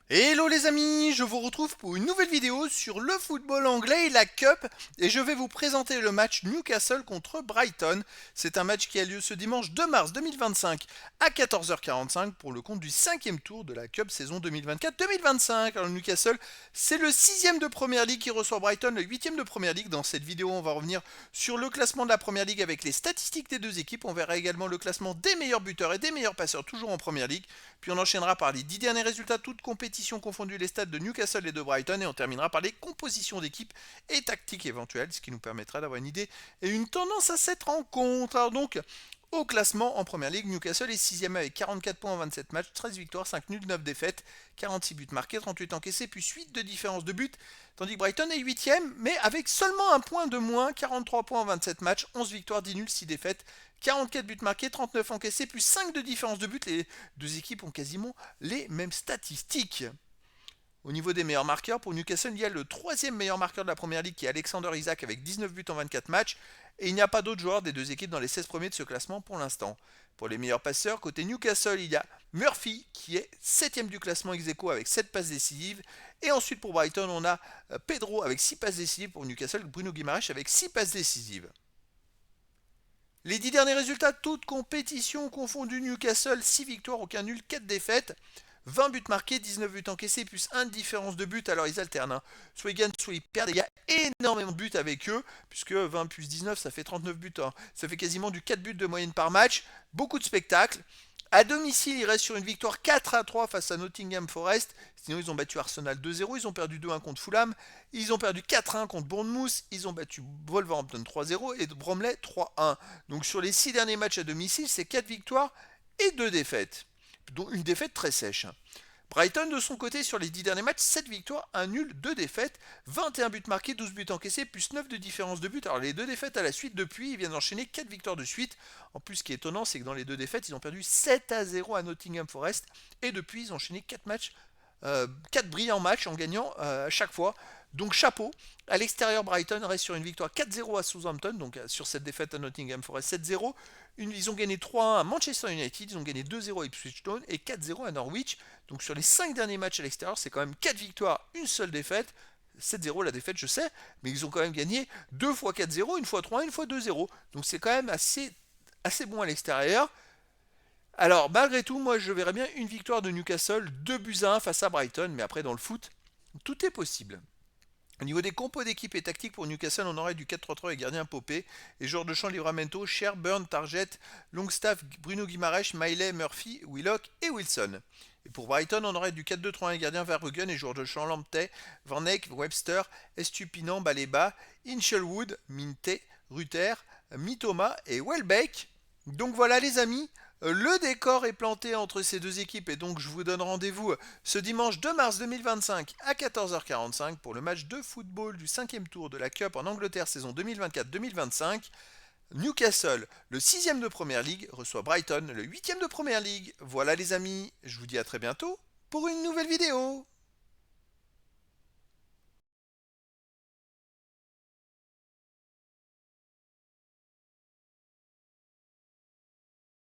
Hello les amis, je vous retrouve pour une nouvelle vidéo sur le football anglais et la Cup et je vais vous présenter le match Newcastle contre Brighton. C'est un match qui a lieu ce dimanche 2 mars 2025 à 14h45 pour le compte du cinquième tour de la Cup saison 2024-2025. Alors Newcastle, c'est le sixième de Première League qui reçoit Brighton, le huitième de Première League. Dans cette vidéo, on va revenir sur le classement de la Première League avec les statistiques des deux équipes. On verra également le classement des meilleurs buteurs et des meilleurs passeurs toujours en Première League. Puis on enchaînera par les 10 derniers résultats, toutes compétitions confondues, les stades de Newcastle et de Brighton, et on terminera par les compositions d'équipes et tactiques éventuelles, ce qui nous permettra d'avoir une idée et une tendance à cette rencontre. Alors donc, au classement en première ligue, Newcastle est 6ème avec 44 points en 27 matchs, 13 victoires, 5 nuls, 9 défaites, 46 buts marqués, 38 encaissés, puis 8 de différence de but, tandis que Brighton est 8ème, mais avec seulement un point de moins, 43 points en 27 matchs, 11 victoires, 10 nuls, 6 défaites, 44 buts marqués, 39 encaissés, plus 5 de différence de but. Les deux équipes ont quasiment les mêmes statistiques. Au niveau des meilleurs marqueurs, pour Newcastle, il y a le troisième meilleur marqueur de la première ligue qui est Alexander Isak avec 19 buts en 24 matchs. Et il n'y a pas d'autres joueurs des deux équipes dans les 16 premiers de ce classement pour l'instant. Pour les meilleurs passeurs, côté Newcastle, il y a Murphy qui est 7ème du classement ex aequo avec 7 passes décisives. Et ensuite pour Brighton, on a Pedro avec 6 passes décisives. Pour Newcastle, Bruno Guimaraes avec 6 passes décisives. Les 10 derniers résultats, toutes compétitions confondues, Newcastle, 6 victoires, aucun nul, 4 défaites. 20 buts marqués, 19 buts encaissés, plus 1 de différence de but. Alors ils alternent, hein. Soit ils gagnent, soit ils perdent. Il y a énormément de buts avec eux, puisque 20 plus 19, ça fait 39 buts, hein. Ça fait quasiment du 4 buts de moyenne par match. Beaucoup de spectacles. À domicile, ils restent sur une victoire 4-3 face à Nottingham Forest. Sinon, ils ont battu Arsenal 2-0. Ils ont perdu 2-1 contre Fulham. Ils ont perdu 4-1 contre Bournemouth. Ils ont battu Wolverhampton 3-0 et Bromley 3-1. Donc, sur les 6 derniers matchs à domicile, c'est 4 victoires et 2 défaites. Dont une défaite très sèche. Brighton, de son côté, sur les 10 derniers matchs, 7 victoires, 1 nul, 2 défaites, 21 buts marqués, 12 buts encaissés, plus 9 de différence de but. Alors les deux défaites à la suite depuis, ils viennent d'enchaîner 4 victoires de suite. En plus, ce qui est étonnant, c'est que dans les deux défaites, ils ont perdu 7-0 à Nottingham Forest. Et depuis, ils ont enchaîné 4 matchs, 4 brillants matchs en gagnant à chaque fois. Donc chapeau. À l'extérieur, Brighton reste sur une victoire 4-0 à Southampton, donc sur cette défaite à Nottingham Forest 7-0. Ils ont gagné 3-1 à Manchester United, ils ont gagné 2-0 à Ipswich Town et 4-0 à Norwich. Donc sur les 5 derniers matchs à l'extérieur, c'est quand même 4 victoires, une seule défaite. 7-0 la défaite, je sais, mais ils ont quand même gagné 2 fois 4-0, une fois 3-1, une fois 2-0. Donc c'est quand même assez bon à l'extérieur. Alors malgré tout, moi je verrais bien une victoire de Newcastle, 2 buts à 1 face à Brighton, mais après dans le foot, tout est possible. Au niveau des compos d'équipe et tactiques pour Newcastle, on aurait du 4-3-3 et gardien Popé, et joueurs de champ Livramento, Cher, Burn, Target, Longstaff, Bruno Guimaraes, Miley, Murphy, Willock et Wilson. Et pour Brighton, on aurait du 4-2-3-1 et gardien Verbruggen et joueurs de champ Lamptey, Van Eyck, Webster, Estupinan, Baleba, Hinchelwood, Minte, Ruther, Mitoma et Welbeck. Donc voilà les amis, le décor est planté entre ces deux équipes et donc je vous donne rendez-vous ce dimanche 2 mars 2025 à 14h45 pour le match de football du cinquième tour de la Cup en Angleterre saison 2024-2025. Newcastle, le sixième de Première League, reçoit Brighton, le huitième de Première League. Voilà les amis, je vous dis à très bientôt pour une nouvelle vidéo.